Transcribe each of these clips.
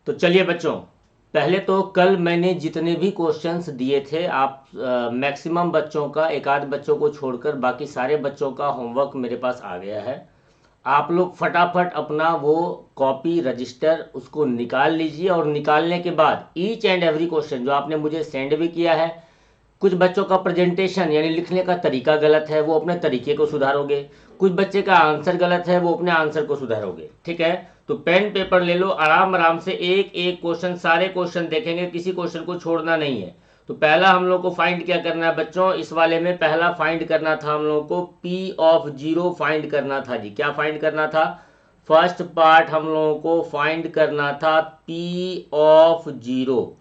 तो चलिए बच्चों, पहले तो कल मैंने जितने भी क्वेश्चंस दिए थे आप मैक्सिमम बच्चों का, एक आध बच्चों को छोड़कर बाकी सारे बच्चों का होमवर्क मेरे पास आ गया है। आप लोग फटाफट अपना वो कॉपी रजिस्टर उसको निकाल लीजिए, और निकालने के बाद ईच एंड एवरी क्वेश्चन जो आपने मुझे सेंड भी किया है, कुछ बच्चों का प्रेजेंटेशन यानी लिखने का तरीका गलत है, वो अपने तरीके को सुधारोगे। कुछ बच्चे का आंसर गलत है, वो अपने आंसर को सुधारोगे। ठीक है, तो पेन पेपर ले लो, आराम आराम से एक एक क्वेश्चन, सारे क्वेश्चन देखेंगे, किसी क्वेश्चन को छोड़ना नहीं है। तो पहला हम लोग को फाइंड क्या करना है बच्चों, इस वाले में पहला फाइंड करना था हम लोग को पी ऑफ जीरो फाइंड करना था जी। क्या फाइंड करना था? फर्स्ट पार्ट हम लोगों को फाइंड करना था पी ऑफ जीरो।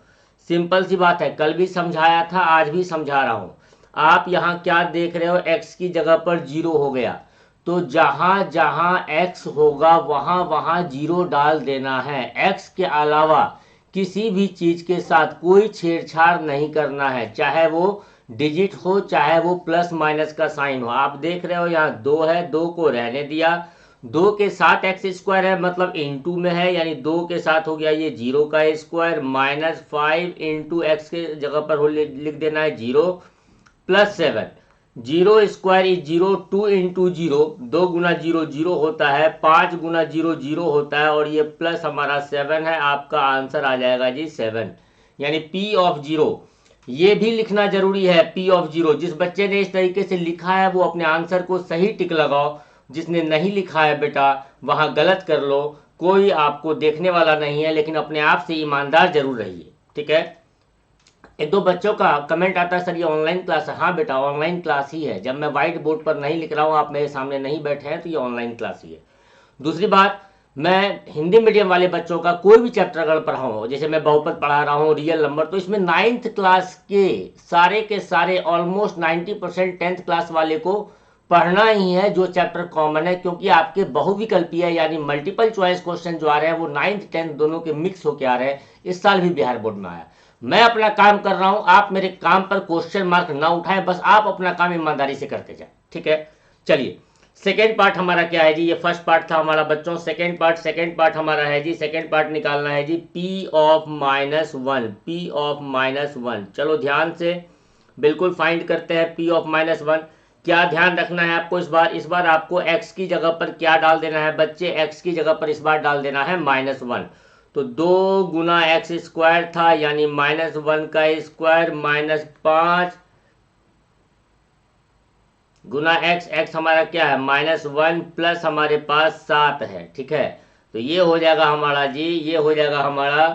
सिंपल सी बात है, कल भी समझाया था, आज भी समझा रहा हूं। आप यहां क्या देख रहे हो, x की जगह पर जीरो हो गया, तो जहां जहां x होगा वहां वहां जीरो डाल देना है। x के अलावा किसी भी चीज के साथ कोई छेड़छाड़ नहीं करना है, चाहे वो डिजिट हो, चाहे वो प्लस माइनस का साइन हो। आप देख रहे हो यहाँ दो है, दो को रहने दिया, दो के साथ एक्स स्क्वायर है मतलब इंटू में है, यानी दो के साथ हो गया ये जीरो का स्क्वायर, माइनस 5 इंटू एक्स के जगह पर हो लिख देना है zero, plus 7। Zero square is zero, 2 into zero, 2 Guna zero zero होता है, 5 गुना जीरो जीरो होता है, और ये प्लस हमारा 7 है। आपका आंसर आ जाएगा जी 7, यानी पी ऑफ जीरो। ये भी लिखना जरूरी है, पी ऑफ जीरो। जिस बच्चे ने इस तरीके से लिखा है वो अपने आंसर को सही टिक लगाओ, जिसने नहीं लिखा है बेटा वहां गलत कर लो, कोई आपको देखने वाला नहीं है, लेकिन अपने आप से ईमानदार जरूर रहिए। ठीक है, एक दो बच्चों का कमेंट आता है सर ये ऑनलाइन क्लास है। हाँ बेटा, ऑनलाइन क्लास ही है। जब मैं व्हाइट बोर्ड पर नहीं लिख रहा हूँ, आप मेरे सामने नहीं बैठे हैं, तो ये ऑनलाइन क्लास ही है। दूसरी बात, मैं हिंदी मीडियम वाले बच्चों का कोई भी चैप्टर अगर पढ़ाऊँ, जैसे मैं बहुपद पढ़ा रहा हूँ, रियल नंबर, तो इसमें 9th क्लास के सारे ऑलमोस्ट 90% 10th क्लास वाले को पढ़ना ही है जो चैप्टर कॉमन है, क्योंकि आपके बहुविकल्पीय यानी मल्टीपल चॉइस क्वेश्चन जो आ रहे हैं वो 9th 10th दोनों के मिक्स होके आ रहे हैं। इस साल भी बिहार बोर्ड में आया। मैं अपना काम कर रहा हूं, आप मेरे काम पर क्वेश्चन मार्क ना उठाएं, बस आप अपना काम ईमानदारी से करते जाएं। ठीक है, चलिए सेकेंड पार्ट हमारा क्या है जी। ये फर्स्ट पार्ट था हमारा बच्चों, सेकेंड पार्ट हमारा है जी, सेकेंड पार्ट निकालना है G P of minus one, P of minus one. चलो ध्यान से बिल्कुल फाइंड करते हैं पी ऑफ माइनस वन। क्या ध्यान रखना है आपको इस बार आपको x की जगह पर क्या डाल देना है बच्चे, x की जगह पर इस बार डाल देना है -1। तो 2 गुना एक्स स्क्वायर था, यानी -1 का स्क्वायर, -5 गुना x हमारा क्या है -1, प्लस हमारे पास 7 है। ठीक है, तो ये हो जाएगा हमारा जी, ये हो जाएगा हमारा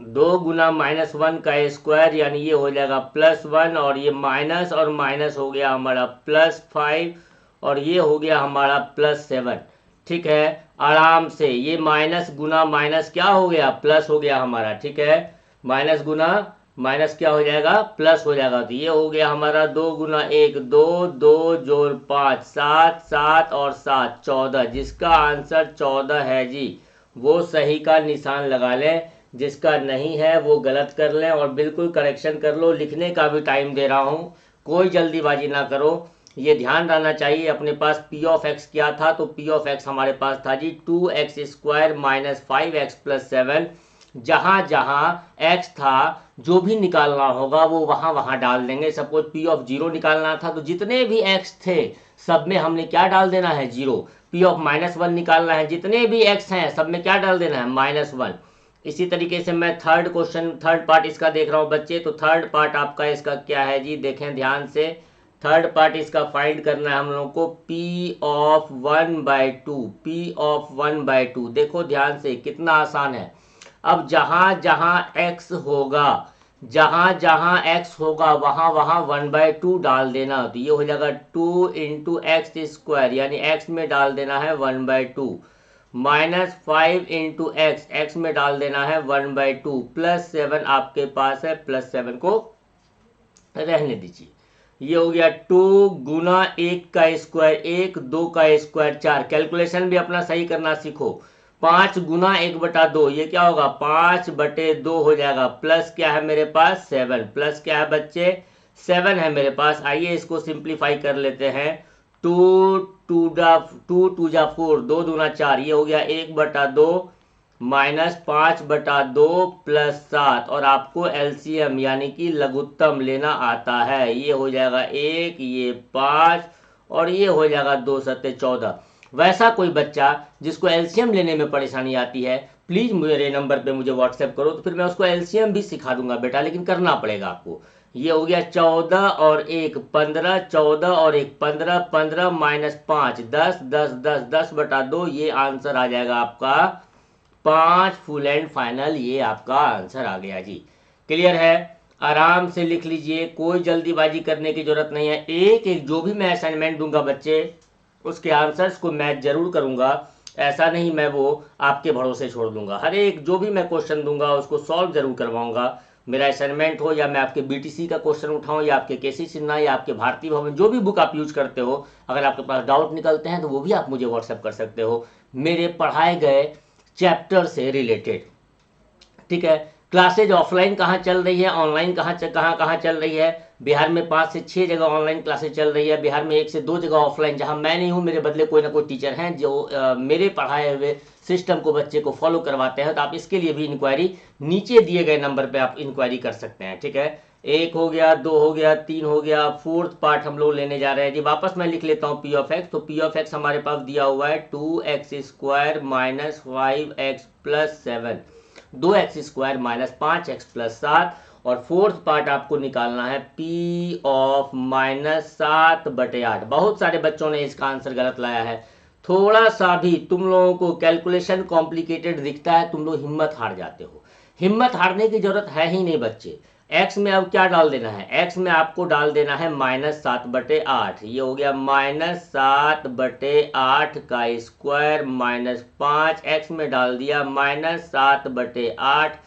2 गुना -1 का स्क्वायर, यानी ये हो जाएगा +1, और ये माइनस और माइनस हो गया हमारा +5, और ये हो गया हमारा +7। ठीक है, आराम से ये माइनस गुना माइनस क्या हो गया, प्लस हो गया हमारा। ठीक है, माइनस गुना माइनस क्या हो जाएगा, प्लस हो जाएगा। तो ये हो गया हमारा 2 गुना 1 2, 2 जोड़ 5 7, 7 और 7 14। जिसका आंसर 14 है जी वो सही का निशान लगा लें, जिसका नहीं है वो गलत कर लें, और बिल्कुल करेक्शन कर लो। लिखने का भी टाइम दे रहा हूँ, कोई जल्दीबाजी ना करो। ये ध्यान रहना चाहिए, अपने पास पी ऑफ एक्स क्या था, तो पी ऑफ एक्स हमारे पास था जी 2x square minus 5x plus 7। जहां जहां x था जो भी निकालना होगा वो वहां वहां डाल देंगे। सपोज पी ऑफ जीरो निकालना था, तो जितने भी x थे सब में हमने क्या डाल देना है, जीरो। पी ऑफ -1 निकालना है, जितने भी x हैं सब में क्या डाल देना है, -1। इसी तरीके से मैं थर्ड पार्ट इसका देख रहा हूँ बच्चे, तो थर्ड पार्ट आपका इसका क्या है जी, देखें ध्यान से। थर्ड पार्ट इसका फाइंड करना है हम लोग को पी ऑफ 1/2, पी ऑफ 1/2। देखो ध्यान से कितना आसान है। अब जहां जहां x होगा, जहां जहां x होगा वहां वहां 1/2 डाल देना। तो ये हो जाएगा 2 इंटू एक्स स्क्वायर, यानी x में डाल देना है 1/2, -5 इंटू एक्स में डाल देना है 1/2, +7 आपके पास है, +7 को रहने दीजिए। ये हो गया 2 गुना 1 का स्क्वायर 1, 2 का स्क्वायर 4। कैलकुलेशन भी अपना सही करना सीखो। 5 गुना 1/2, ये क्या होगा 5/2 हो जाएगा, प्लस क्या है मेरे पास 7, प्लस क्या है बच्चे 7 है मेरे पास। आइए इसको सिंप्लीफाई कर लेते हैं। 2 2 जा 4, 2 दूना 4, ये हो गया 1/2, -5/2 प्लस 7 और आपको एलसीएम यानी कि लघुत्तम लेना आता है। ये हो जाएगा 1, ये 5 और ये हो जाएगा 2 सत्ते 14। वैसा कोई बच्चा जिसको एलसीएम लेने में परेशानी आती है, प्लीज़ मेरे नंबर पे मुझे व्हाट्सएप करो, तो फिर मैं उसको एलसीएम भी सिखा दूंगा बेटा, लेकिन करना पड़ेगा आपको। ये हो गया 14 और 1 15, 14 और 1 15, 15 -5 10, 10 10 10/2। ये आंसर आ जाएगा आपका 5 फुल एंड फाइनल। ये आपका आंसर आ गया जी। क्लियर है? आराम से लिख लीजिए, कोई जल्दीबाजी करने की जरूरत नहीं है। एक एक जो भी मैं असाइनमेंट दूंगा बच्चे, उसके आंसर्स को मैं जरूर करूंगा। ऐसा नहीं मैं वो आपके भरोसे छोड़ दूंगा। हर एक जो भी मैं क्वेश्चन दूंगा उसको सॉल्व जरूर करवाऊंगा। मेरा असाइनमेंट हो या मैं आपके बीटीसी का क्वेश्चन उठाऊं या आपके केसी सिन्हा या आपके भारतीय भवन, जो भी बुक आप यूज करते हो, अगर आपके पास डाउट निकलते हैं तो वो भी आप मुझे व्हाट्सएप कर सकते हो मेरे पढ़ाए गए चैप्टर से रिलेटेड। ठीक है? क्लासेज ऑफलाइन कहाँ चल रही है, ऑनलाइन कहाँ चल रही है? बिहार में 5 से 6 जगह ऑनलाइन क्लासेज चल रही है। बिहार में 1 से 2 जगह ऑफलाइन, जहां मैं नहीं हूं, मेरे बदले कोई ना कोई टीचर हैं जो मेरे पढ़ाए हुए सिस्टम को बच्चे को फॉलो करवाते हैं। तो आप इसके लिए भी इंक्वायरी नीचे दिए गए नंबर पे आप इंक्वायरी कर सकते हैं। ठीक है? 1 हो गया, 2 हो गया, 3 हो गया, फोर्थ पार्ट हम लोग लेने जा रहे हैं जी। वापस मैं लिख लेता हूँ पी ऑफ एक्स। तो पी ऑफ एक्स हमारे पास दिया हुआ है 2x² - 5x + 7, 2x² - 5x + 7। और फोर्थ पार्ट आपको निकालना है P ऑफ -7/8। बहुत सारे बच्चों ने इसका आंसर गलत लाया है। थोड़ा सा भी तुम लोगों को कैलकुलेशन कॉम्प्लिकेटेड दिखता है, तुम लोग हिम्मत हार जाते हो। हिम्मत हारने की जरूरत है ही नहीं बच्चे। x में अब क्या डाल देना है? x में आपको डाल देना है -7/8। ये हो गया -7/8 का स्क्वायर -5। x में डाल दिया -7/8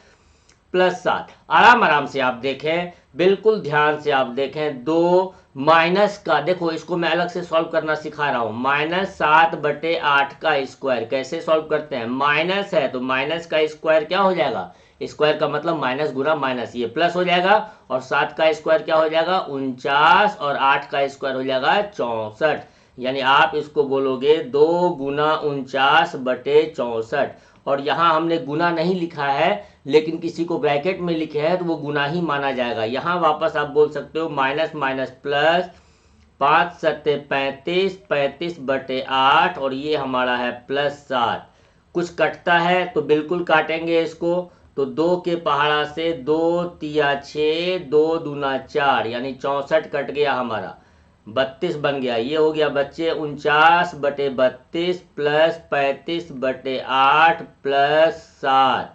+ 7। आराम आराम से आप देखें, बिल्कुल ध्यान से आप देखें। 2 माइनस का, देखो इसको मैं अलग से सॉल्व करना सिखा रहा हूं। -7/8 का स्क्वायर कैसे सॉल्व करते हैं? माइनस है तो माइनस का स्क्वायर क्या हो जाएगा? स्क्वायर का मतलब माइनस गुना माइनस, ये प्लस हो जाएगा। और 7 का स्क्वायर क्या हो जाएगा? 49। और 8 का स्क्वायर हो जाएगा 64। यानी आप इसको बोलोगे 2 गुना 49/64। और यहाँ हमने गुना नहीं लिखा है, लेकिन किसी को ब्रैकेट में लिखे है तो वो गुना ही माना जाएगा। यहाँ वापस आप बोल सकते हो माइनस माइनस प्लस, 5 सत्ते 35, 35/8 और ये हमारा है +7। कुछ कटता है तो बिल्कुल काटेंगे इसको। तो 2 के पहाड़ा से 2 तिया 6, 2 दूना 4, यानी 64 कट गया हमारा, 32 बन गया। ये हो गया बच्चे 49/32 + 35/8 + 7।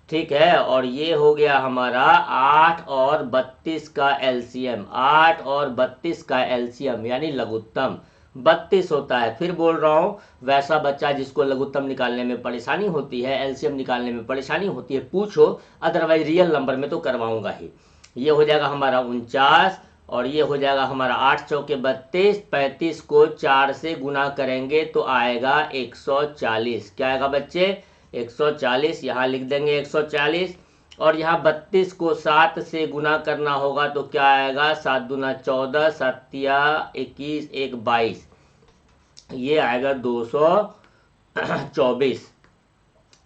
ठीक है? और ये हो गया हमारा 8 और 32 का एलसीएम। 8 और 32 का एलसीएम यानी लघुत्तम 32 होता है। फिर बोल रहा हूँ, वैसा बच्चा जिसको लघुत्तम निकालने में परेशानी होती है, एलसीएम निकालने में परेशानी होती है, पूछो, अदरवाइज रियल नंबर में तो करवाऊंगा ही। ये हो जाएगा हमारा 49 और ये हो जाएगा हमारा 8 चौके 32। 35 को 4 से गुना करेंगे तो आएगा 140। क्या आएगा बच्चे? 140। यहाँ लिख देंगे 140। और यहाँ 32 को 7 से गुना करना होगा तो क्या आएगा? 7 दूना 14, 7 तिया 21, 1 22, ये आएगा 224।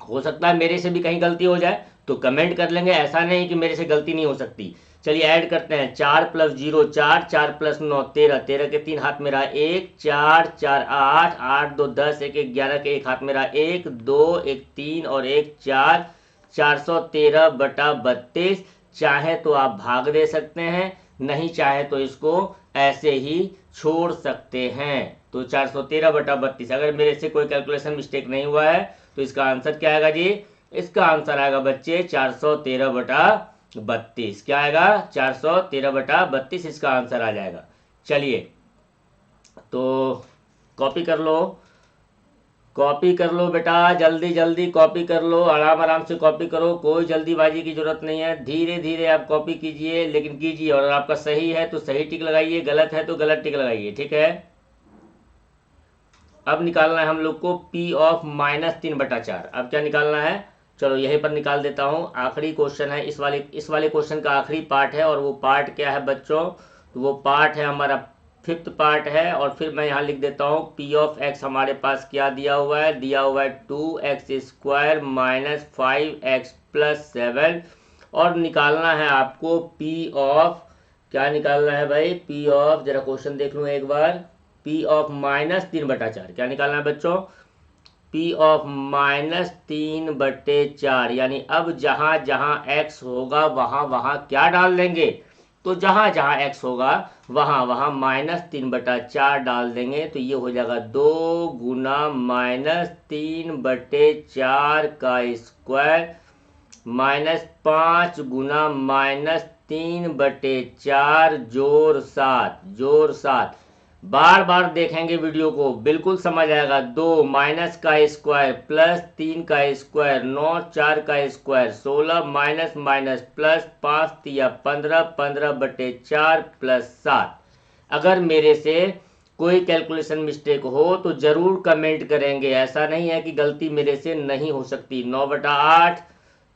हो सकता है मेरे से भी कहीं गलती हो जाए तो कमेंट कर लेंगे, ऐसा नहीं कि मेरे से गलती नहीं हो सकती। चलिए ऐड करते हैं। 4 + 0 4, 4 + 9 13, 13 के 3 हाथ मेरा 1, 4 4 8, 8 2 10, 1 1 11 के 1 हाथ मेरा 1 2 1 3 और 1 4, 413/32। चाहे तो आप भाग दे सकते हैं, नहीं चाहे तो इसको ऐसे ही छोड़ सकते हैं। तो 413/32, अगर मेरे से कोई कैलकुलेशन मिस्टेक नहीं हुआ है तो इसका आंसर क्या आएगा जी? इसका आंसर आएगा बच्चे 413/32। क्या आएगा? 413/32 इसका आंसर आ जाएगा। चलिए तो कॉपी कर लो, कॉपी कर लो बेटा, जल्दी जल्दी कॉपी कर लो, आराम आराम से कॉपी करो, कोई जल्दीबाजी की जरूरत नहीं है। धीरे धीरे आप कॉपी कीजिए, लेकिन कीजिए। और आपका सही है तो सही टिक लगाइए, गलत है तो गलत टिक लगाइए। ठीक है? अब निकालना है हम लोग को P ऑफ -3/4। अब क्या निकालना है? चलो यहीं पर निकाल देता हूँ। आखिरी क्वेश्चन है, इस वाले क्वेश्चन का आखिरी पार्ट है। और वो पार्ट क्या है बच्चों? तो वो पार्ट है हमारा फिफ्थ पार्ट है। और फिर मैं यहाँ लिख देता हूँ पी ऑफ एक्स हमारे पास क्या दिया हुआ है, दिया हुआ है 2x² माइनस 5x प्लस 7। और निकालना है आपको पी ऑफ, क्या निकालना है भाई, पी ऑफ, जरा क्वेश्चन देख लूँ एक बार, पी ऑफ -3/4। क्या निकालना है बच्चों, पी ऑफ -3/4। यानी अब जहाँ जहाँ x होगा वहाँ वहाँ क्या डाल देंगे, तो जहाँ जहाँ x होगा वहाँ वहाँ -3/4 डाल देंगे। तो ये हो जाएगा 2 गुना -3/4 का स्क्वायर -5 गुना -3/4 जोड़ 7 जोड़ 7। बार बार देखेंगे वीडियो को, बिल्कुल समझ आएगा। 2 माइनस का स्क्वायर प्लस 3 का स्क्वायर 9 4 का स्क्वायर 16 माइनस माइनस प्लस 5 तिया 15 15/4 प्लस 7। अगर मेरे से कोई कैलकुलेशन मिस्टेक हो तो जरूर कमेंट करेंगे, ऐसा नहीं है कि गलती मेरे से नहीं हो सकती। 9/8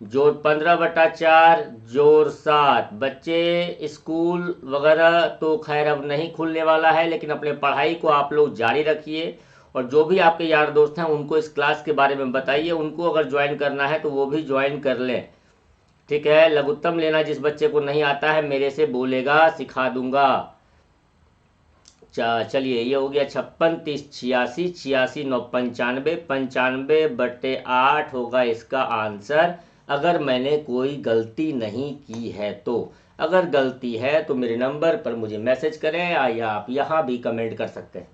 जोड़ 15/4 जोड़ 7। बच्चे स्कूल वगैरह तो खैर अब नहीं खुलने वाला है, लेकिन अपने पढ़ाई को आप लोग जारी रखिए। और जो भी आपके यार दोस्त हैं उनको इस क्लास के बारे में बताइए, उनको अगर ज्वाइन करना है तो वो भी ज्वाइन कर लें, ठीक है। लघुत्तम लेना जिस बच्चे को नहीं आता है मेरे से बोलेगा, सिखा दूंगा। चलिए, ये हो गया 56 30 86 86 9 95 95/8 होगा इसका आंसर, अगर मैंने कोई गलती नहीं की है तो। अगर गलती है तो मेरे नंबर पर मुझे मैसेज करें या आप यहाँ भी कमेंट कर सकते हैं।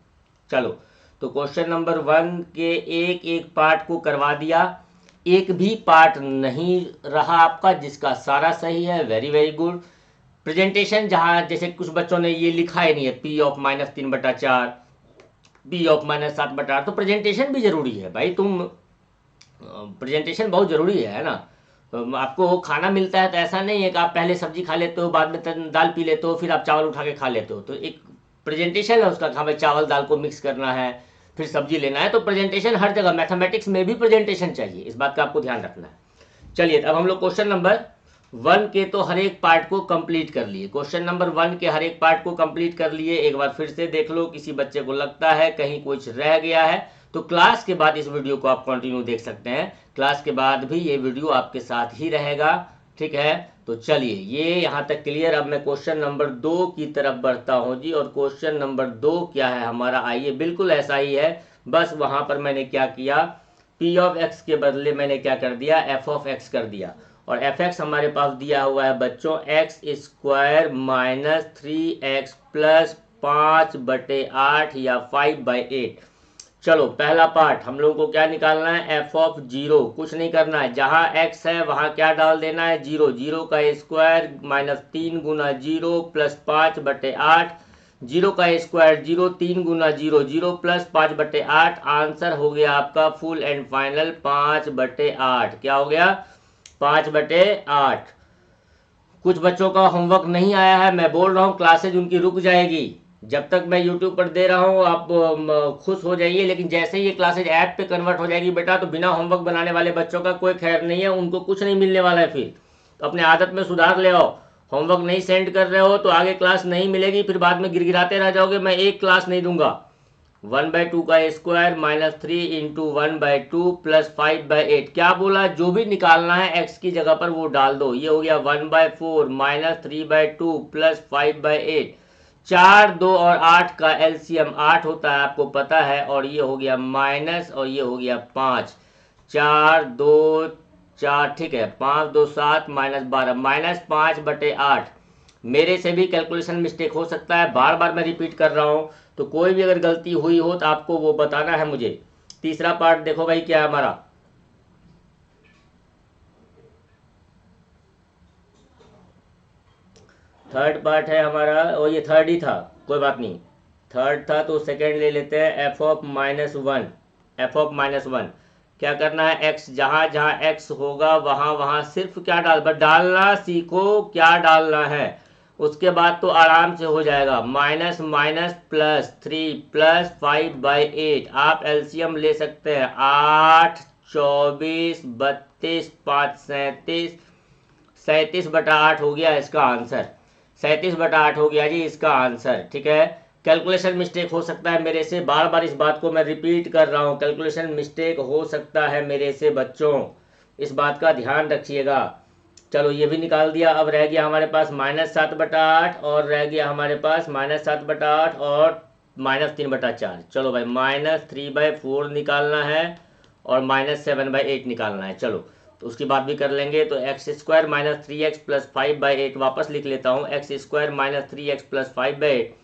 चलो, तो क्वेश्चन नंबर 1 के एक एक पार्ट को करवा दिया, एक भी पार्ट नहीं रहा आपका जिसका सारा सही है। Very very good. प्रेजेंटेशन जहाँ जैसे कुछ बच्चों ने ये लिखा ही नहीं है, पी ऑफ -3/4 पी ऑफ -7/8, तो प्रेजेंटेशन भी जरूरी है भाई। तुम प्रेजेंटेशन बहुत जरूरी है ना। आपको खाना मिलता है तो ऐसा नहीं है कि आप पहले सब्जी खा लेते हो, बाद में दाल पी लेते हो, फिर आप चावल उठा के खा लेते हो। तो एक प्रेजेंटेशन है उसका, हमें चावल दाल को मिक्स करना है, फिर सब्जी लेना है। तो प्रेजेंटेशन हर जगह, मैथमेटिक्स में भी प्रेजेंटेशन चाहिए, इस बात का आपको ध्यान रखना है। चलिए, अब हम लोग क्वेश्चन नंबर 1 के तो हर एक पार्ट को कंप्लीट कर लिए। क्वेश्चन नंबर 1 के हर एक पार्ट को कंप्लीट कर लिए। एक बार फिर से देख लो, किसी बच्चे को लगता है कहीं कुछ रह गया है तो क्लास के बाद इस वीडियो को आप कंटिन्यू देख सकते हैं। क्लास के बाद भी ये वीडियो आपके साथ ही रहेगा, ठीक है। तो चलिए, ये यहाँ तक क्लियर। अब मैं क्वेश्चन नंबर 2 की तरफ बढ़ता हूँ जी। और क्वेश्चन नंबर 2 क्या है हमारा, आइए, बिल्कुल ऐसा ही है, बस वहां पर मैंने क्या किया, पी ऑफ एक्स के बदले मैंने क्या कर दिया, एफ ऑफ एक्स कर दिया। और एफ एक्स हमारे पास दिया हुआ है बच्चों x² माइनस 3x प्लस 5/8 या 5/8। चलो, पहला पार्ट हम लोगों को क्या निकालना है, एफ ऑफ 0। कुछ नहीं करना है, जहां x है वहां क्या डाल देना है, 0। 0 का स्क्वायर -3 गुना 0 प्लस 5/8। 0 का स्क्वायर 0, 3 गुना 0 0 प्लस 5/8। आंसर हो गया आपका फुल एंड फाइनल 5/8। क्या हो गया, 5/8। कुछ बच्चों का होमवर्क नहीं आया है, मैं बोल रहा हूँ क्लासेज उनकी रुक जाएगी। जब तक मैं यूट्यूब पर दे रहा हूँ आप खुश हो जाइए, लेकिन जैसे ही ये क्लासेज ऐप पे कन्वर्ट हो जाएगी बेटा, तो बिना होमवर्क बनाने वाले बच्चों का कोई खैर नहीं है, उनको कुछ नहीं मिलने वाला है। फिर तो अपने आदत में सुधार ले आओ। होमवर्क नहीं सेंड कर रहे हो तो आगे क्लास नहीं मिलेगी, फिर बाद में गिरगिराते रह जाओगे, मैं एक क्लास नहीं दूंगा। 1/2 का स्क्वायर -3 इंटू 1/2 प्लस 5/8। क्या बोला, जो भी निकालना है x की जगह पर वो डाल दो। ये हो गया 1/4 माइनस 3/2 प्लस 5/8। 4, 2 और 8 का एलसीएम 8 होता है, आपको पता है। और ये हो गया माइनस, और ये हो गया 5। 4 2 4, ठीक है, 5 2 7 -12 -5/8। मेरे से भी कैलकुलेशन मिस्टेक हो सकता है, बार बार मैं रिपीट कर रहा हूं, तो कोई भी अगर गलती हुई हो तो आपको वो बताना है मुझे। तीसरा पार्ट देखो भाई, क्या है हमारा, थर्ड पार्ट है हमारा। और ये थर्ड ही था, कोई बात नहीं, थर्ड था तो सेकेंड ले लेते हैं। एफ ऑफ -1, एफ ऑफ -1 क्या करना है, x जहां जहां x होगा वहां वहां सिर्फ क्या डालना सीखो, क्या डालना है। उसके बाद तो आराम से हो जाएगा। Minus minus plus 3 plus 5/8। आप एलसीएम ले सकते हैं, 8 24 32 5 37। 37/8 हो गया इसका आंसर, 37/8 हो गया जी इसका आंसर, ठीक है। कैलकुलेशन मिस्टेक हो सकता है मेरे से, बार बार इस बात को मैं रिपीट कर रहा हूँ, कैलकुलेशन मिस्टेक हो सकता है मेरे से बच्चों, इस बात का ध्यान रखिएगा। चलो ये भी निकाल दिया। अब रह गया हमारे पास -7/8 और रह गया हमारे पास -7/8 और -3/4। चलो भाई -3/4 निकालना है और -7/8 निकालना है। चलो तो उसकी बात भी कर लेंगे। तो x² - 3x + 5/8 वापस लिख लेता हूँ, x² - 3x + 5/8।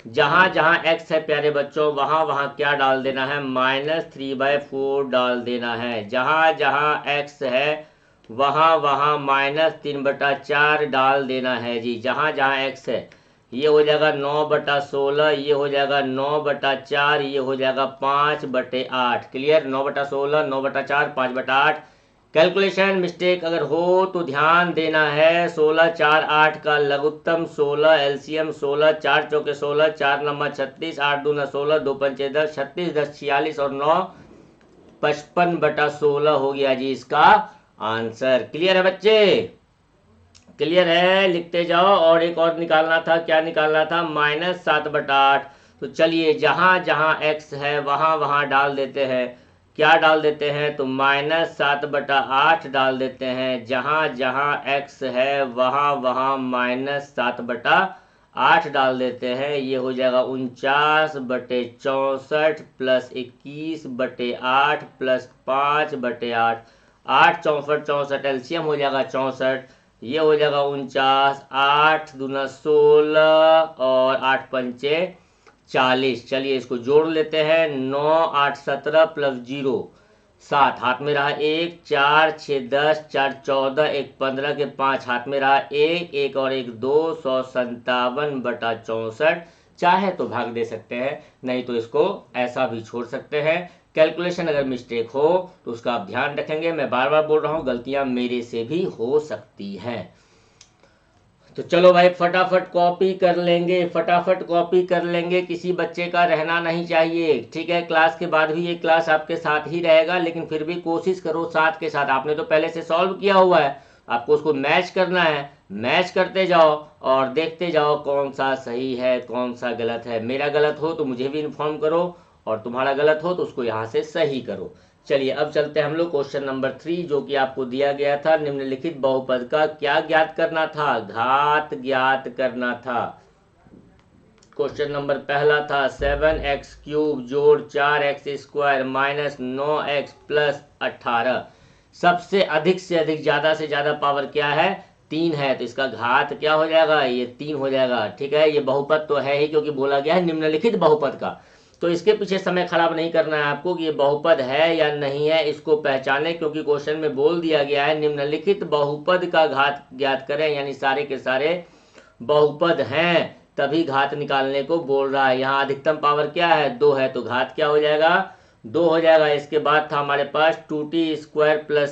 जहाँ जहाँ x है प्यारे बच्चों वहाँ वहाँ क्या डाल देना है, -3/4 डाल देना है। जहाँ जहाँ x है वहाँ वहाँ -3/4 डाल देना है जी, जहाँ जहाँ x है। ये हो जाएगा 9/16, ये हो जाएगा 9/4, ये हो जाएगा 5/8। क्लियर, 9/16, 9/4, 5/8। कैलकुलेशन मिस्टेक अगर हो तो ध्यान देना है। 16, 4, 8 का लघुत्तम 16, एलसीएम 16, 4 चौके 16, 4 नंबर 36, 8 दूना 16, 2 पंचे 10, 36 10 46 और 9 55/16 हो गया जी इसका आंसर। क्लियर है बच्चे, क्लियर है, लिखते जाओ। और एक और निकालना था, क्या निकालना था, -7/8। तो चलिए जहां जहां x है वहां वहां डाल देते हैं, क्या डाल देते हैं, तो -7/8 डाल देते हैं। जहां जहां x है वहां वहां -7/8 डाल देते हैं। ये हो जाएगा 49/64 + 21/8 + 5/8। 8 64 64 एलसीएम हो जाएगा 64, ये हो जाएगा 49, 8 दूना 16 और 8 पंचे 40। चलिए इसको जोड़ लेते हैं। 9 8 17 + 0 7, हाथ में रहा 1, 4 6 10, 4 14, 1 15 के 5 हाथ में रहा 1, 1 और 1 2, 157/64। चाहे तो भाग दे सकते हैं, नहीं तो इसको ऐसा भी छोड़ सकते हैं। कैलकुलेशन अगर मिस्टेक हो तो उसका आप ध्यान रखेंगे। मैं बार बार बोल रहा हूँ, गलतियां मेरे से भी हो सकती हैं। तो चलो भाई फटाफट कॉपी कर लेंगे, फटाफट कॉपी कर लेंगे, किसी बच्चे का रहना नहीं चाहिए। ठीक है, क्लास के बाद भी ये क्लास आपके साथ ही रहेगा, लेकिन फिर भी कोशिश करो साथ के साथ। आपने तो पहले से सॉल्व किया हुआ है, आपको उसको मैच करना है। मैच करते जाओ और देखते जाओ कौन सा सही है कौन सा गलत है। मेरा गलत हो तो मुझे भी इन्फॉर्म करो और तुम्हारा गलत हो तो उसको यहाँ से सही करो। चलिए अब चलते हैं हम लोग क्वेश्चन नंबर 3, जो कि आपको दिया गया था। निम्नलिखित बहुपद का क्या ज्ञात करना था, घात ज्ञात करना था। क्वेश्चन नंबर पहला था 7x³ जोड़ 4x² - 9x + 18। सबसे अधिक से अधिक ज्यादा से ज्यादा पावर क्या है, 3 है, तो इसका घात क्या हो जाएगा, ये 3 हो जाएगा। ठीक है, ये बहुपद तो है ही, क्योंकि बोला गया है निम्नलिखित बहुपद का। तो इसके पीछे समय खराब नहीं करना है आपको कि ये बहुपद है या नहीं है, इसको पहचाने, क्योंकि क्वेश्चन में बोल दिया गया है निम्नलिखित बहुपद का घात ज्ञात करें, यानी सारे के सारे बहुपद हैं तभी घात निकालने को बोल रहा है। यहाँ अधिकतम पावर क्या है, 2 है, तो घात क्या हो जाएगा, 2 हो जाएगा। इसके बाद था हमारे पास 2t² +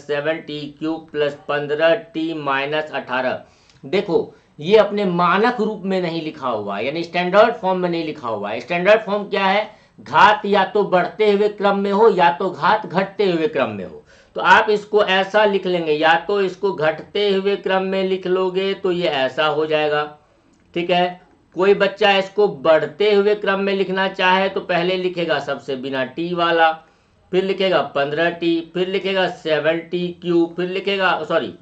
7t³ + 15t - 18। देखो ये अपने मानक रूप में नहीं लिखा हुआ है, यानी स्टैंडर्ड फॉर्म में नहीं लिखा हुआ है। स्टैंडर्ड फॉर्म क्या है, घात या तो बढ़ते हुए क्रम में हो या तो घात घटते हुए क्रम में हो। तो आप इसको ऐसा लिख लेंगे, या तो इसको घटते हुए क्रम में लिख लोगे तो ये ऐसा हो जाएगा। ठीक है, कोई बच्चा इसको बढ़ते हुए क्रम में लिखना चाहे तो पहले लिखेगा सबसे बिना टी वाला, फिर लिखेगा 15t, फिर लिखेगा 7t³, फिर लिखेगा सॉरी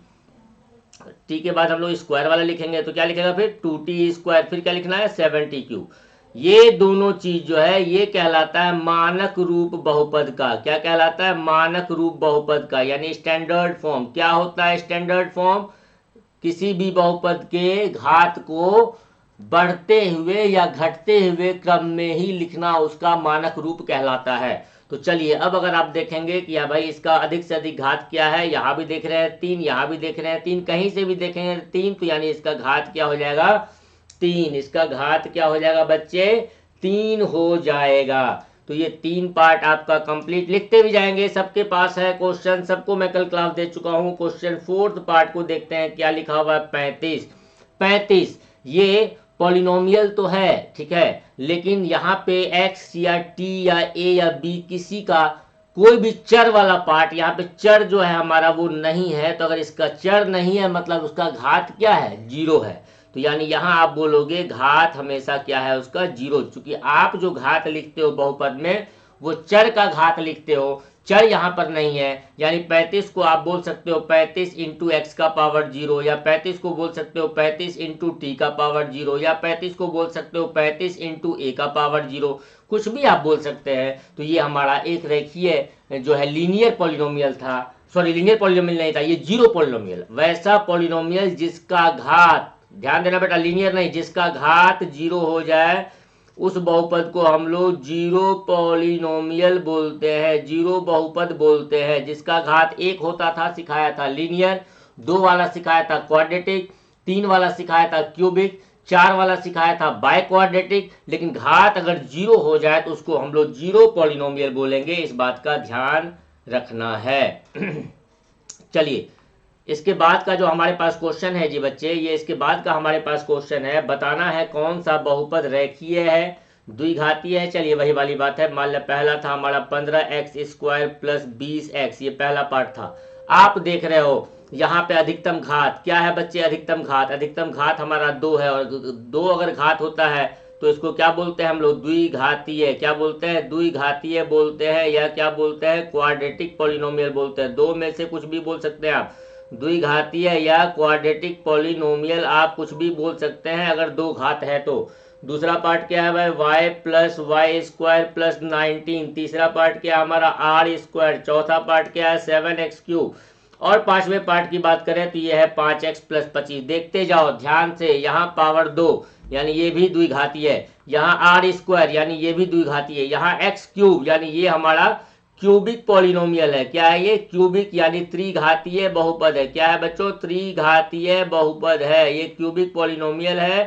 टी के बाद हम लोग स्क्वायर वाला लिखेंगे तो क्या लिखेगा, फिर 2t², फिर क्या लिखना है 7t³। ये दोनों चीज जो है ये कहलाता है मानक रूप बहुपद का। क्या कहलाता है, मानक रूप बहुपद का, यानी स्टैंडर्ड फॉर्म। क्या होता है स्टैंडर्ड फॉर्म, किसी भी बहुपद के घात को बढ़ते हुए या घटते हुए क्रम में ही लिखना उसका मानक रूप कहलाता है। तो चलिए अब अगर आप देखेंगे कि भाई इसका अधिक से अधिक घात क्या है, यहाँ भी देख रहे हैं 3, यहाँ भी देख रहे हैं 3, कहीं से भी देखेंगे 3, तो यानी इसका घात क्या हो जाएगा, 3। इसका घात क्या हो जाएगा बच्चे, 3 हो जाएगा। तो ये 3 पार्ट आपका कंप्लीट, लिखते भी जाएंगे, सबके पास है क्वेश्चन, सबको मैं कल क्लास दे चुका हूँ। क्वेश्चन 4th पार्ट को देखते हैं क्या लिखा हुआ है, 35। ये पॉलिनोमियल तो है, ठीक है, लेकिन यहाँ पे x या t या a या b किसी का कोई भी चर वाला पार्ट, यहाँ पे चर जो है हमारा वो नहीं है। तो अगर इसका चर नहीं है मतलब उसका घात क्या है, 0 है। तो यानी यहाँ आप बोलोगे घात हमेशा क्या है उसका 0, क्योंकि आप जो घात लिखते हो बहुपद में वो चर का घात लिखते हो, चर यहाँ पर नहीं है। यानी 35 को आप बोल सकते हो 35 इंटू एक्स का पावर 0, या 35 को बोल सकते हो 35 इंटू टी का पावर 0, या 35 को बोल सकते हो 35 इंटू ए का पावर 0, कुछ भी आप बोल सकते हैं। तो ये हमारा एक रेखीय जो है लीनियर पॉलिनोमियल था, सॉरी लीनियर पॉलिनोमियल नहीं था, ये जीरो पॉलिनोमियल, वैसा पॉलिनोमियल जिसका घात, ध्यान देना बेटा लीनियर नहीं, जिसका घात 0 हो जाए उस बहुपद को हम लोग जीरो पॉलिनोमियल बोलते हैं, जीरो बहुपद बोलते हैं। जिसका घात 1 होता था सिखाया था लीनियर, 2 वाला सिखाया था क्वाड्रेटिक, 3 वाला सिखाया था क्यूबिक, 4 वाला सिखाया था बाय क्वाड्रेटिक। लेकिन घात अगर 0 हो जाए तो उसको हम लोग जीरो पॉलिनोमियल बोलेंगे, इस बात का ध्यान रखना है। चलिए इसके बाद का जो हमारे पास क्वेश्चन है जी बच्चे, ये इसके बाद का हमारे पास क्वेश्चन है, बताना है कौन सा बहुपद रेखीय है, द्विघातीय है। चलिए वही वाली बात है, मान लिया पहला था हमारा 15x² प्लस 20x, ये पहला पार्ट था। आप देख रहे हो यहाँ पे अधिकतम घात क्या है बच्चे, अधिकतम घात हमारा 2 है, और 2 अगर घात होता है तो इसको क्या बोलते हैं हम लोग, द्विघातीय। क्या बोलते हैं, द्विघातीय बोलते हैं, या क्या बोलते हैं, क्वाड्रेटिक पॉलिनोमियल बोलते हैं। 2 में से कुछ भी बोल सकते हैं आप, द्विघातीय या क्वाड्रेटिक पॉलिनोमियल आप कुछ भी बोल सकते हैं अगर 2 घात है तो। दूसरा पार्ट क्या है भाई, y प्लस y² प्लस 19, तीसरा पार्ट क्या है हमारा r², चौथा पार्ट क्या है 7x³, और पांचवें पार्ट की बात करें तो ये है 5x प्लस 25। देखते जाओ ध्यान से, यहाँ पावर 2 यानी ये भी द्विघातीय है, यहाँ r² यानी ये भी द्विघातीय है, यहाँ x³ यानी ये हमारा क्यूबिक पॉलिनोमियल है। क्या है ये, क्यूबिक यानी त्रिघातीय बहुपद है। क्या है बच्चों, त्रिघातीय बहुपद है, ये क्यूबिक पॉलिनोमियल है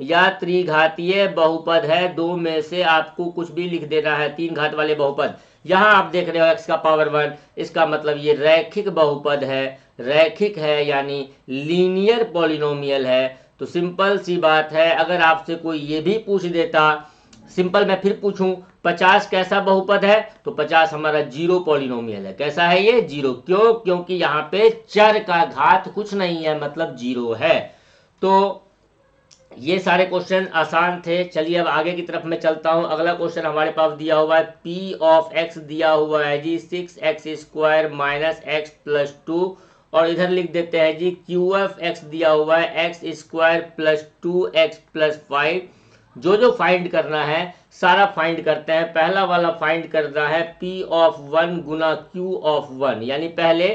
या त्रिघातीय बहुपद है, 2 में से आपको कुछ भी लिख देना है। 3 घात वाले बहुपद, यहाँ आप देख रहे हो x का पावर 1, इसका मतलब ये रैखिक बहुपद है, रैखिक है यानी लीनियर पॉलिनोमियल है। तो सिंपल सी बात है, अगर आपसे कोई ये भी पूछ देता, सिंपल मैं फिर पूछूं 50 कैसा बहुपद है, तो 50 हमारा जीरो पॉलिनोमियल है। कैसा है ये, जीरो। क्यों, क्योंकि यहाँ पे चर का घात कुछ नहीं है, मतलब जीरो है। तो ये सारे क्वेश्चन आसान थे। चलिए अब आगे की तरफ मैं चलता हूं। अगला क्वेश्चन हमारे पास दिया हुआ है p ऑफ x दिया हुआ है जी 6x² माइनस x प्लस 2, और इधर लिख देते हैं जी qf(x) दिया हुआ है x² प्लस 2x प्लस 5। जो फाइंड करना है सारा फाइंड करते हैं। पहला वाला फाइंड करना है p of 1 Guna q of 1, यानी पहले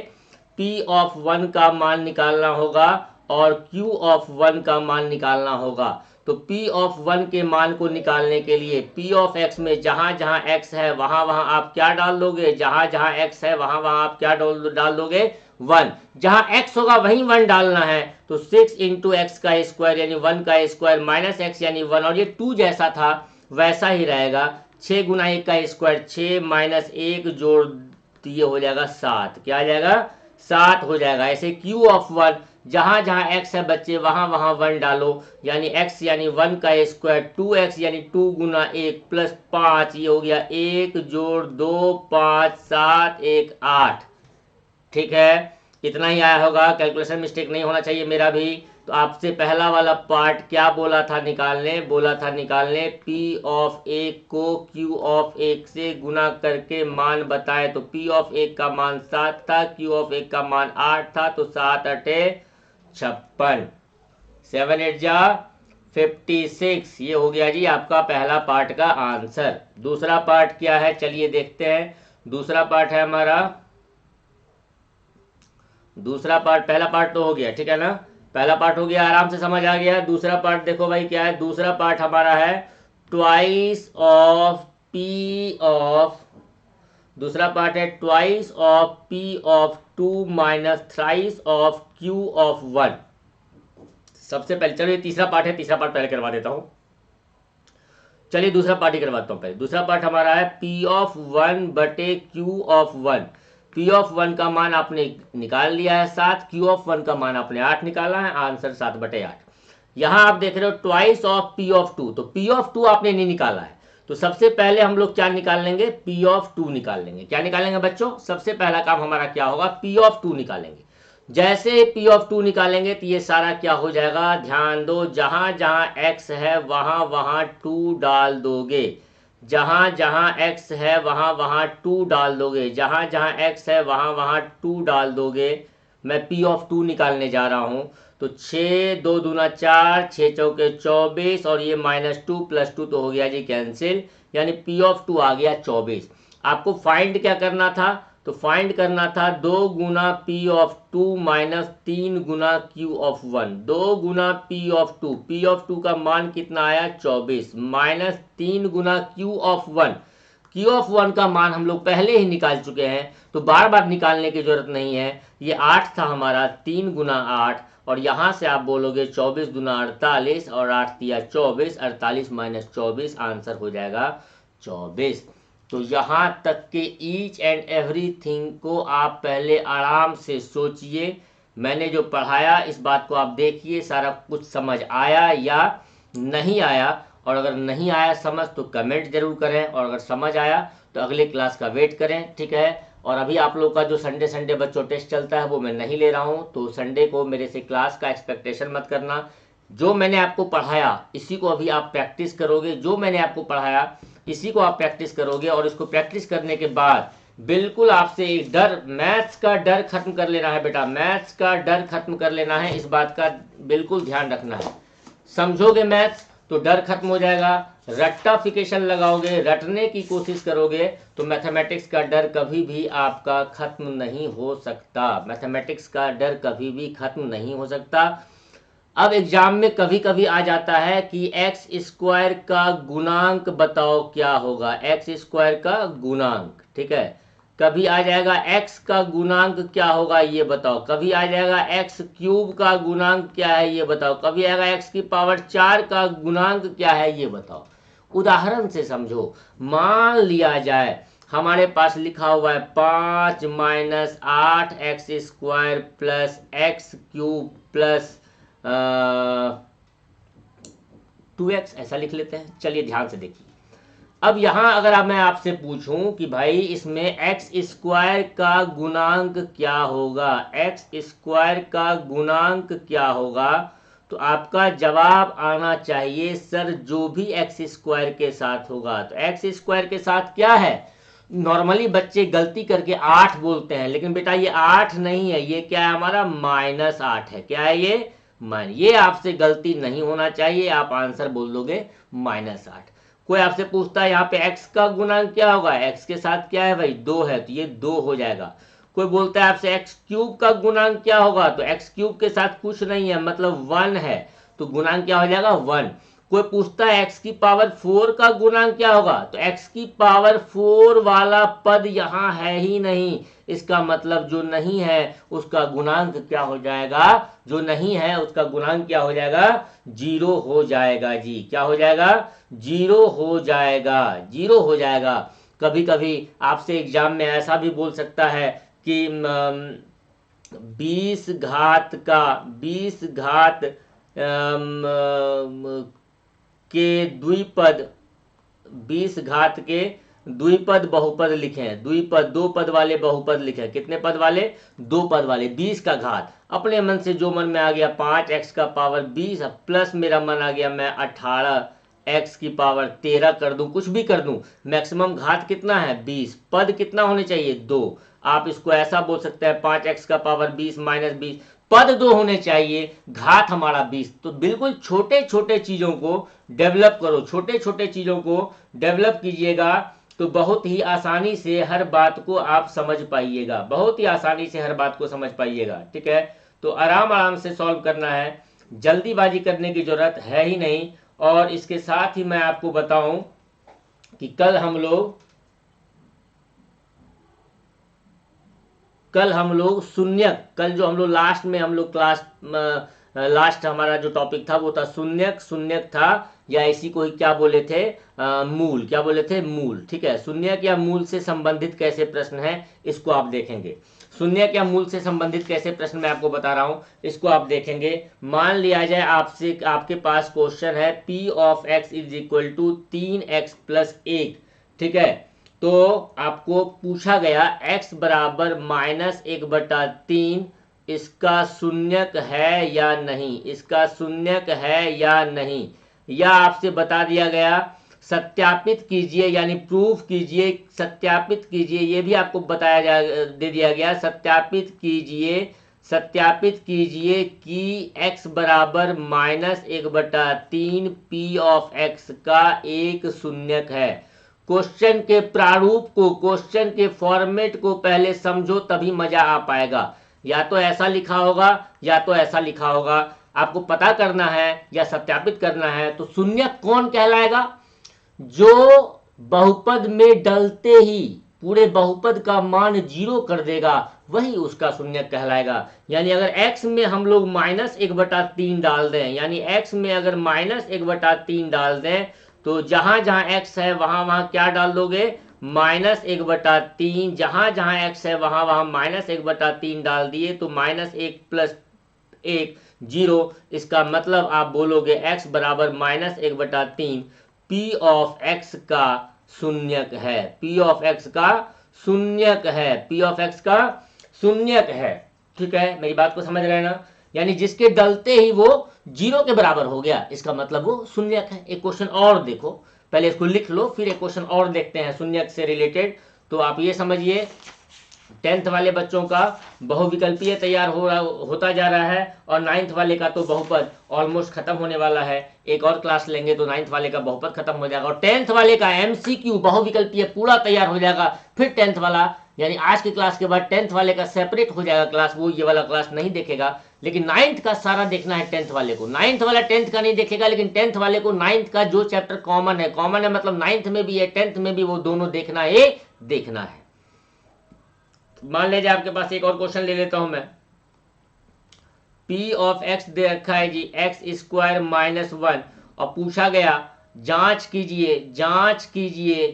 p ऑफ 1 का मान निकालना होगा और q ऑफ 1 का मान निकालना होगा। तो p ऑफ 1 के मान को निकालने के लिए p ऑफ x में जहां जहां x है वहां वहां आप क्या डाल दोगे, जहां जहां x है वहां वहां आप क्या डाल दोगे, 1। जहां x होगा वहीं 1 डालना है। तो 6 इंटू एक्स का स्क्वायर यानी 1 का स्क्वायर माइनस x यानी 1, और ये 2 जैसा था वैसा ही रहेगा। 6 गुना 1 का स्क्वायर 6 माइनस 1 जोड़ दिए हो जाएगा 7, क्या आ जाएगा 7 हो जाएगा। ऐसे q ऑफ 1 जहां जहां x है बच्चे वहां वहां 1 डालो, यानी x यानी 1 का स्क्वायर 2x यानी 2 गुना 1 प्लस 5, ये हो गया 1 जोड़ 2 5 7 1 8। ठीक है, इतना ही आया होगा, कैलकुलेशन मिस्टेक नहीं होना चाहिए मेरा भी। तो आपसे पहला वाला पार्ट क्या बोला था निकालने, बोला था निकालने p ऑफ 1 को q ऑफ 1 से गुना करके मान बताए। तो p ऑफ 1 का मान 7 था, q ऑफ 1 का मान 8 था, तो 7 8 56, 7 8 जा 56। ये हो गया जी आपका पहला पार्ट का आंसर। दूसरा पार्ट क्या है चलिए देखते हैं। दूसरा पार्ट है हमारा, दूसरा पार्ट, पहला पार्ट तो हो गया ठीक है ना, पहला पार्ट हो गया, आराम से समझ आ गया। दूसरा पार्ट देखो भाई क्या है, दूसरा पार्ट हमारा है ट्वाइस ऑफ p ऑफ, दूसरा पार्ट है twice of p of 2 minus thrice of q of 1। सबसे पहले चलो ये तीसरा पार्ट है, तीसरा पार्ट पहले करवा देता हूं। चलिए दूसरा पार्ट ही करवाता हूं पहले। दूसरा पार्ट हमारा है p ऑफ 1 बटे q ऑफ 1। p ऑफ 1 का मान आपने निकाल लिया है 7, q ऑफ 1 का मान आपने 8 निकाला है, आंसर 7 बटे 8। यहां आप देख रहे हो ट्वाइस ऑफ p ऑफ 2, तो p ऑफ 2 आपने नहीं निकाला है, तो सबसे पहले हम लोग क्या निकाल लेंगे, p ऑफ 2 निकाल लेंगे। क्या निकालेंगे बच्चों, सबसे पहला काम हमारा क्या होगा, p ऑफ 2 निकालेंगे। जैसे पी ऑफ टू निकालेंगे तो ये सारा क्या हो जाएगा, ध्यान दो, जहां जहां एक्स है वहां वहां टू डाल दोगे, जहां जहां एक्स है वहां वहां टू डाल दोगे, जहां जहां एक्स है वहां वहां टू डाल दोगे। मैं पी ऑफ टू निकालने जा रहा हूं, तो 6 2 दूना 4, 6 चौके 24, और ये -2 +2 तो हो गया जी कैंसिल, यानी पी ऑफ टू आ गया 24। आपको फाइंड क्या करना था, तो फाइंड करना था 2 गुना पी ऑफ टू माइनस 3 गुना क्यू ऑफ वन, 2 गुना पी ऑफ टू का मान कितना आया 24, माइनस 3 गुना Q of one, Q of one का मान हम लोग पहले ही निकाल चुके हैं, तो बार बार निकालने की जरूरत नहीं है। ये 8 था हमारा, 3 गुना 8, और यहां से आप बोलोगे 24 गुना 48, और 8 दिया 24, 48 माइनस 24, आंसर हो जाएगा 24। तो यहाँ तक के ईच एंड एवरीथिंग को आप पहले आराम से सोचिए, मैंने जो पढ़ाया इस बात को आप देखिए, सारा कुछ समझ आया या नहीं आया, और अगर नहीं आया समझ तो कमेंट जरूर करें, और अगर समझ आया तो अगले क्लास का वेट करें, ठीक है। और अभी आप लोग का जो संडे संडे बच्चों टेस्ट चलता है वो मैं नहीं ले रहा हूँ, तो संडे को मेरे से क्लास का एक्सपेक्टेशन मत करना। जो मैंने आपको पढ़ाया इसी को अभी आप प्रैक्टिस करोगे, जो मैंने आपको पढ़ाया इसी को आप प्रैक्टिस करोगे, और इसको प्रैक्टिस करने के बाद बिल्कुल आपसे एक डर, मैथ्स का डर खत्म कर लेना है बेटा, मैथ्स का डर खत्म कर लेना है, इस बात का बिल्कुल ध्यान रखना है। समझोगे मैथ्स तो डर खत्म हो जाएगा, रट्टाफिकेशन लगाओगे, रटने की कोशिश करोगे, तो मैथमेटिक्स का डर कभी भी आपका खत्म नहीं हो सकता, मैथमेटिक्स का डर कभी भी खत्म नहीं हो सकता। अब एग्जाम में कभी कभी आ जाता है कि एक्स स्क्वायर का गुणांक बताओ क्या होगा, एक्स स्क्वायर का गुणांक, ठीक है। कभी आ जाएगा एक्स का गुणांक क्या होगा ये बताओ, कभी आ जाएगा एक्स क्यूब का गुणांक क्या है ये बताओ, कभी आएगा एक्स की पावर 4 का गुणांक क्या है ये बताओ। उदाहरण से समझो, मान लिया जाए हमारे पास लिखा हुआ है 5 minus 8x² plus x cube plus 2x, ऐसा लिख लेते हैं। चलिए ध्यान से देखिए, अब यहां अगर मैं आपसे पूछूं कि भाई इसमें x² का गुणांक क्या होगा, x² का गुणांक क्या होगा, तो आपका जवाब आना चाहिए सर जो भी x² के साथ होगा। तो x² के साथ क्या है, नॉर्मली बच्चे गलती करके 8 बोलते हैं, लेकिन बेटा ये 8 नहीं है, ये क्या है हमारा -8 है। क्या है ये, ये आपसे गलती नहीं होना चाहिए, आप आंसर बोल दोगे -8। कोई आपसे पूछता है यहाँ पे x का गुणांक क्या होगा, x के साथ क्या है भाई 2 है, तो ये 2 हो जाएगा। कोई बोलता है आपसे x क्यूब का गुणांक क्या होगा, तो x क्यूब के साथ कुछ नहीं है, मतलब 1 है, तो गुणांक क्या हो जाएगा 1। कोई पूछता है x की पावर 4 का गुणांक क्या होगा, तो x की पावर 4 वाला पद यहाँ है ही नहीं, इसका मतलब जो नहीं है उसका गुणांक क्या हो जाएगा, जो नहीं है उसका गुणांक क्या हो जाएगा, 0 हो जाएगा जी। क्या हो जाएगा, 0 हो जाएगा, 0 हो जाएगा। कभी कभी आपसे एग्जाम में ऐसा भी बोल सकता है कि 20 घात का 20 घात के द्विपद, 20 घात के द्विपद बहुपद लिखे, द्विपद 2 पद वाले बहुपद लिखे, कितने पद वाले, 2 पद वाले, 20 का घात, अपने मन से जो मन में आ गया 5x का पावर 20 प्लस मेरा मन आ गया मैं 18x की पावर 13 कर दूं, कुछ भी कर दूं, मैक्सिमम घात कितना है 20, पद कितना होने चाहिए 2। आप इसको ऐसा बोल सकते हैं 5x का पावर 20 माइनस 20, पद 2 होने चाहिए, घात हमारा 20। तो बिल्कुल छोटे छोटे चीजों को डेवलप करो, छोटे छोटे चीजों को डेवलप कीजिएगा, तो बहुत ही आसानी से हर बात को आप समझ पाइएगा, बहुत ही आसानी से हर बात को समझ पाइएगा, ठीक है। तो आराम आराम से सॉल्व करना है, जल्दीबाजी करने की जरूरत है ही नहीं। और इसके साथ ही मैं आपको बताऊं कि कल हम लोग शून्यक, कल जो हम लोग लास्ट में हम लोग क्लास लास्ट हमारा जो टॉपिक था वो था शून्यक, शून्यक था, या इसी को ही क्या बोले थे, मूल, क्या बोले थे, मूल, ठीक है। शून्यक या मूल से संबंधित कैसे प्रश्न है इसको आप देखेंगे, शून्यक या मूल से संबंधित कैसे प्रश्न मैं आपको बता रहा हूं, इसको आप देखेंगे। मान लिया जाए आपसे, आपके पास क्वेश्चन है p of x is equal to 3x plus 1, ठीक है। तो आपको पूछा गया x बराबर -1/3 इसका शून्यक है या नहीं, इसका शून्यक है या नहीं, या आपसे बता दिया गया सत्यापित कीजिए यानी प्रूफ कीजिए, सत्यापित कीजिए, ये भी आपको बताया दे दिया गया, सत्यापित कीजिए कि x बराबर -1/3 p ऑफ x का एक शून्यक है। क्वेश्चन के प्रारूप को, क्वेश्चन के फॉर्मेट को पहले समझो, तभी मजा आ पाएगा। या तो ऐसा लिखा होगा या तो ऐसा लिखा होगा, आपको पता करना है या सत्यापित करना है। तो शून्यक कौन कहलाएगा? जो बहुपद में डलते ही पूरे बहुपद का मान 0 कर देगा, वही उसका शून्यक कहलाएगा। यानी अगर x में हम लोग -1/3 डाल दें, यानी x में अगर -1/3 डाल दें, तो जहां जहां x है वहां वहां क्या डाल दोगे? -1/3। जहां जहां x है वहां वहां -1/3 डाल दिए, तो -1 + 1 0। इसका मतलब आप बोलोगे x बराबर -1/3 p ऑफ x का शून्यक है, p ऑफ x का शून्यक है, p ऑफ x का शून्यक है। ठीक है, मेरी बात को समझ रहे हैं ना? यानी जिसके डलते ही वो 0 के बराबर हो गया, इसका मतलब वो शून्यक है। एक क्वेश्चन और देखो, पहले इसको लिख लो, फिर एक क्वेश्चन और देखते हैं शून्यक से रिलेटेड। तो आप ये समझिए, 10th वाले बच्चों का बहुविकल्पीय तैयार होता जा रहा है, और 9th वाले का तो बहुपद ऑलमोस्ट खत्म होने वाला है। एक और क्लास लेंगे तो 9th वाले का बहुपद खत्म हो जाएगा, और 10th वाले का MCQ बहुविकल्पीय पूरा तैयार हो जाएगा। फिर 10th वाला, यानी आज की क्लास के बाद 10th वाले का सेपरेट हो जाएगा क्लास, वो ये वाला क्लास नहीं देखेगा। लेकिन 9th का सारा देखना है 10th वाले को। 9th वाला 10th का नहीं देखेगा, लेकिन 10th वाले को 9th का जो चैप्टर कॉमन है मतलब 9th में भी है 10th में भी, वो दोनों देखना है। मान लीजिए आपके पास एक और क्वेश्चन ले लेता हूं मैं। p ऑफ x दे रखा है जी x² -1, और पूछा गया जांच कीजिए,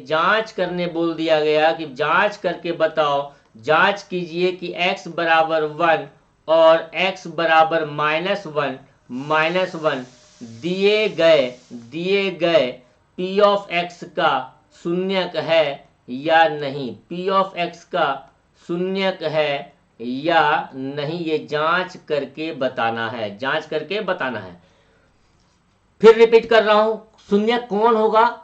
जांच करने बोल दिया गया कि जांच करके बताओ, जांच कीजिए कि x बराबर 1 और x बराबर -1 दिए गए p ऑफ x का शून्यक है या नहीं, p ऑफ x का शून्यक है या नहीं, ये जांच करके बताना है, फिर रिपीट कर रहा हूं, शून्यक कौन होगा?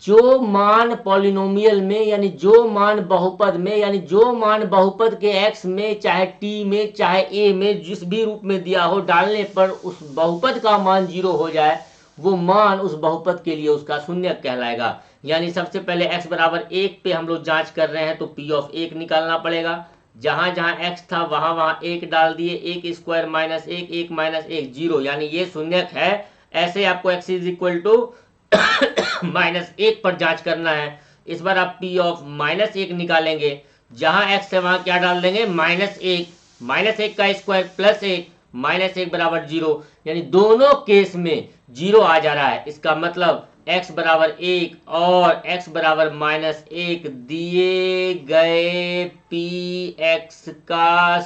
जो मान पॉलिनोमियल में, यानी जो मान बहुपद में, यानी जो मान बहुपद के x में चाहे t में चाहे a में जिस भी रूप में दिया हो, डालने पर उस बहुपद का मान 0 हो जाए, वो मान उस बहुपद के लिए उसका शून्यक कहलाएगा। यानी सबसे पहले x बराबर 1 पे हम लोग जांच कर रहे हैं, तो p ऑफ 1 निकालना पड़ेगा। जहां जहां x था वहां वहां 1 डाल दिए, 1² -1 1 -1 0, यानी ये शून्यक है। ऐसे आपको x -1 पर जांच करना है। इस बार आप p ऑफ -1 निकालेंगे, जहां x है वहां क्या डाल देंगे? -1 का स्क्वायर +1 -1 बराबर 0, यानी दोनों केस में 0 आ जा रहा है। इसका मतलब x बराबर 1 और x बराबर -1 दिए गए px का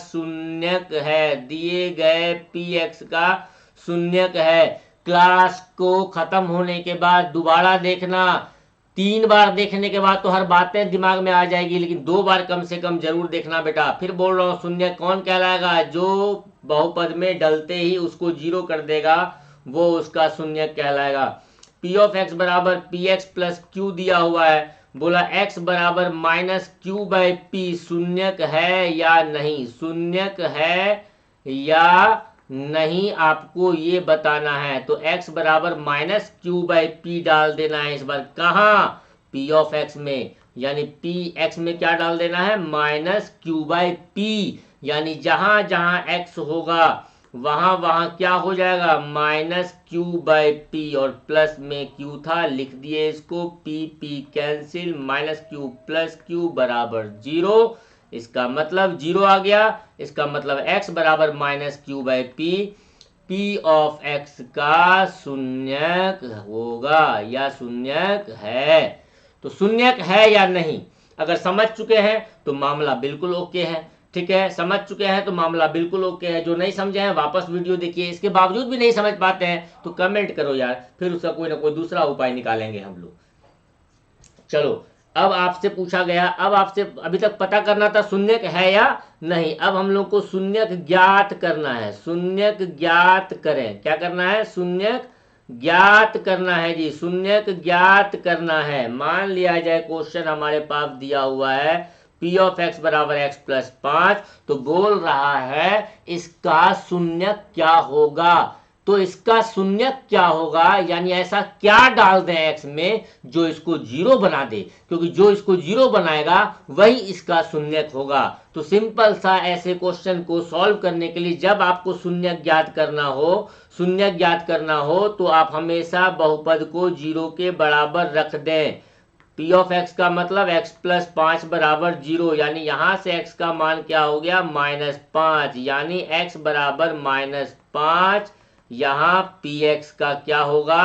शून्यक है, क्लास को खत्म होने के बाद दोबारा देखना। 3 बार देखने के बाद तो हर बातें दिमाग में आ जाएगी, लेकिन 2 बार कम से कम जरूर देखना बेटा। फिर बोल रहा हूं, शून्यक कौन कहलाएगा? जो बहुपद में डलते ही उसको 0 कर देगा, वो उसका शून्यक कहलाएगा। p ऑफ x बराबर px प्लस q दिया हुआ है, बोला x बराबर -q/p शून्यक है या नहीं, शून्यक है या नहीं, आपको ये बताना है। तो x बराबर -q/p डाल देना है इस बार। कहाँ? p ऑफ x में, यानी px में क्या डाल देना है? -q/p, यानी जहां जहां x होगा वहां वहां क्या हो जाएगा? -q/p, और प्लस में q था, लिख दिए इसको, p कैंसिल, -q + q बराबर 0। इसका मतलब 0 आ गया। इसका मतलब x बराबर -q/p, p ऑफ x का शून्यक होगा या शून्यक है। तो शून्यक है या नहीं, अगर समझ चुके हैं तो मामला बिल्कुल ओके है। ठीक है, समझ चुके हैं तो मामला बिल्कुल ओके है। जो नहीं समझे हैं वापस वीडियो देखिए। इसके बावजूद भी नहीं समझ पाते हैं तो कमेंट करो यार, फिर उसका कोई ना कोई दूसरा उपाय निकालेंगे हम लोग। चलो अब आपसे पूछा गया, अब आपसे अभी तक पता करना था शून्यक है या नहीं। अब हम लोग को शून्यक ज्ञात करना है। शून्यक ज्ञात करें, क्या करना है, शून्यक ज्ञात करना है जी, शून्यक ज्ञात करना है। मान लिया जाए क्वेश्चन हमारे पास दिया हुआ है पी ऑफ एक्स बराबर एक्स प्लस 5, तो बोल रहा है इसका शून्यक क्या होगा। तो इसका शून्यक क्या होगा, यानी ऐसा क्या डाल दें एक्स में जो इसको जीरो बना दे, क्योंकि जो इसको जीरो बनाएगा वही इसका शून्यक होगा। तो सिंपल सा ऐसे क्वेश्चन को सॉल्व करने के लिए जब आपको शून्यक ज्ञात करना हो, शून्यक ज्ञात करना हो तो आप हमेशा बहुपद को जीरो के बराबर रख दें। पी ऑफ एक्स का मतलब एक्स प्लस 5 बराबर जीरो, यानी यहां से एक्स का मान क्या हो गया, -5, यानी एक्स बराबर -5। यहां पी एक्स का क्या होगा,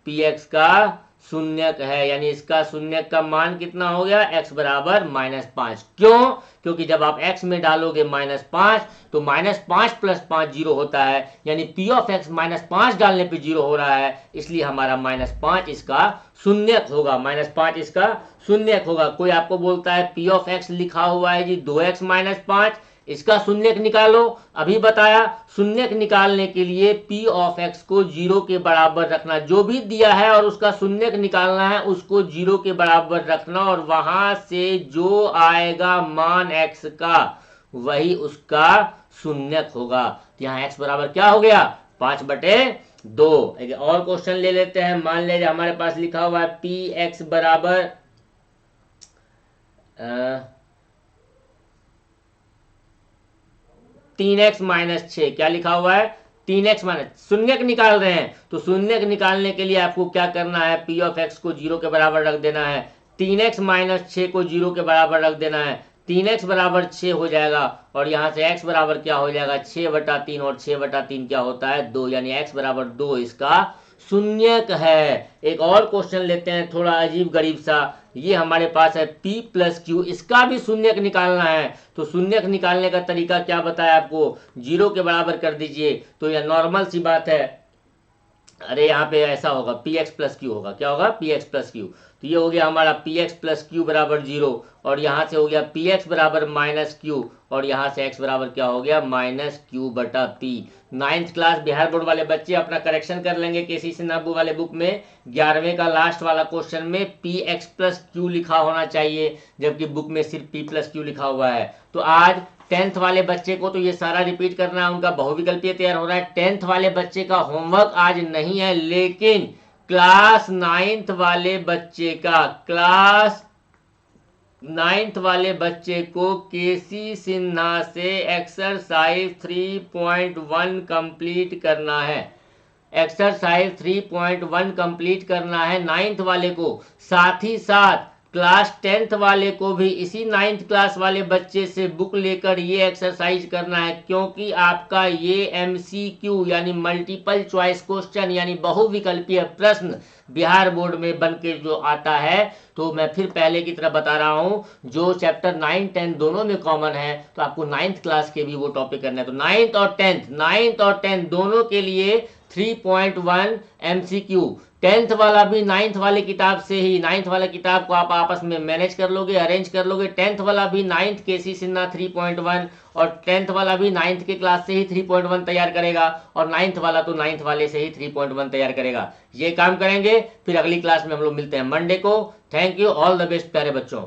पी एक्स का शून्यक है, यानी इसका शून्यक का मान कितना हो गया, x बराबर -5। क्यों, क्योंकि जब आप x में डालोगे -5 तो -5 + 5 जीरो होता है, यानी p ऑफ x -5 डालने पे जीरो हो रहा है, इसलिए हमारा -5 इसका शून्यक होगा, -5 इसका शून्यक होगा। कोई आपको बोलता है p ऑफ x लिखा हुआ है जी 2x - 5, इसका शून्यक निकालो। अभी बताया शून्यक निकालने के लिए p ऑफ x को जीरो के बराबर रखना, जो भी दिया है और उसका शून्यक निकालना है उसको जीरो के बराबर रखना, और वहां से जो आएगा मान x का वही उसका शून्यक होगा। तो यहाँ x बराबर क्या हो गया, 5/2। एक और क्वेश्चन ले लेते हैं। मान लीजिए हमारे पास लिखा हुआ है पी एक्स बराबर 3x - 6, क्या लिखा हुआ है, 3x - शून्यक निकाल रहे हैं, तो शून्यक निकालने के लिए आपको क्या करना है, p ऑफ x को जीरो के बराबर रख देना है, 3x - 6 को जीरो के बराबर रख देना है, 3x बराबर 6 हो जाएगा, और यहां से x बराबर क्या हो जाएगा, 6/3, और 6/3 क्या होता है, 2, यानी x बराबर 2 इसका शून्यक है। एक और क्वेश्चन लेते हैं थोड़ा अजीब गरीब सा। ये हमारे पास है p + q, इसका भी शून्यक निकालना है। तो शून्यक निकालने का तरीका क्या बताया आपको, जीरो के बराबर कर दीजिए। तो यह नॉर्मल सी बात है, अरे यहाँ पे ऐसा होगा px + q होगा, क्या होगा, px + q। तो ये हो गया हमारा px + q बराबर 0, और यहाँ से हो गया px बराबर -q, और यहाँ से x बराबर क्या हो गया, -q/p। 9th class Bihar board वाले बच्चे अपना करेक्शन कर लेंगे केसी सिन्हा वाले बुक में। 11वें का लास्ट वाला क्वेश्चन में px + q लिखा होना चाहिए, जबकि बुक में सिर्फ p + q लिखा हुआ है। तो आज 10th वाले बच्चे को तो ये सारा रिपीट करना है, उनका बहुविकल्पीय तैयार हो रहा है। 10th वाले बच्चे का होमवर्क आज नहीं है, लेकिन क्लास 9th वाले बच्चे का, क्लास 9th वाले बच्चे को केसी सिन्हा से एक्सरसाइज 3.1 कंप्लीट करना है। एक्सरसाइज 3.1 कंप्लीट करना है 9th वाले को। साथ ही साथ क्लास 10th वाले को भी इसी 9th क्लास वाले बच्चे से बुक लेकर ये एक्सरसाइज करना है, क्योंकि आपका ये MCQ यानी मल्टीपल चॉइस क्वेश्चन यानी बहुविकल्पीय प्रश्न बिहार बोर्ड में बन के जो आता है, तो मैं फिर पहले की तरह बता रहा हूं, जो चैप्टर 9, 10 दोनों में कॉमन है, तो आपको 9th क्लास के भी वो टॉपिक करना है। तो 9th और 10 दोनों के लिए 3.1 MCQ। 10th वाला भी 9th वाले किताब से ही, 9th वाले किताब को आप आपस में मैनेज कर लोगे, अरेंज कर लोगे। 10th वाला भी 9th केसी सिन्हा 3.1, और 10th वाला भी 9th के क्लास से ही 3.1 तैयार करेगा, और 9th वाला तो 9th वाले से ही 3.1 तैयार करेगा। ये काम करेंगे, फिर अगली क्लास में हम लोग मिलते हैं मंडे को। Thank you, all the best प्यारे बच्चों।